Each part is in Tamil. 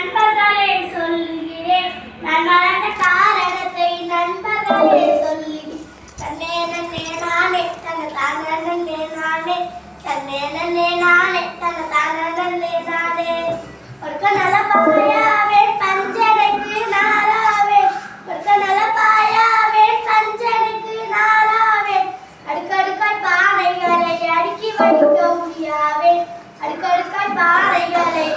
நண்பர்களே சொல்கிறேன், நான் மறந்த காரணத்தை நண்பர்களே சொல்கிறேன். தன்னே நன்னே நானே தன்னை தானே நன்னே நானே, தன்னே நன்னே நானே தன்னை தானே நன்னே நானே. ஒருக்க நல்ல பாயாவே பஞ்சனைக்கு நாராவே, ஒருக்க நல்ல பாயாவே பஞ்சனைக்கு நாராவே. அடுக்கடுக்காய் பானைகளை அடுக்கி வைக்க முடியாவே, அடுக்கடுக்காய் பானைகளை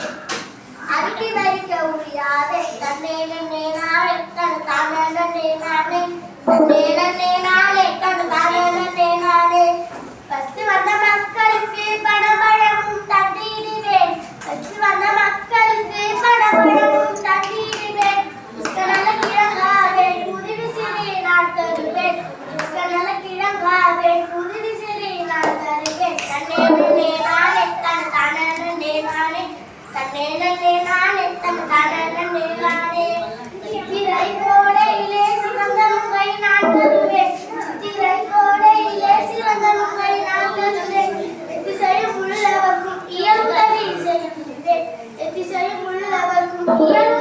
அடுக்கி வைக்க முடியாதே. தன்னே நன்னே நானே தன்னை தானே நன்னே நானே, தன்னே நன்னே நானே தன்னை தானே நன்னே நானே. ஃபர்ஸ்ட் வந்த மக்களுக்கு பணபழமும் தந்திடுவேன், ஃபர்ஸ்ட் வந்த மக்களுக்கு பணபழமும் தந்திடுவேன். நல்ல கிழங்காவே உதவி சிறி நான் தருவேன், நல்ல கிழங்காவே உதவி சிறி நான் தருவேன். தன்னே நன்னே நானே தன்னை தானே நன்னே நானே, தன்னே நன்னே நானே தன்னை தானே நன்னே நானே. சித்திரை கோடையிலே சிவந்த நுங்கை நான் தருவேன், சித்திரை கோடையிலே சிவந்த நுங்கை நான் தருவேன். எத்திசையும் உள்ளவர்க்கும் இயலுதவி செய்கின்றேன், எத்திசையும் உள்ளவர்க்கும் இயலுதவி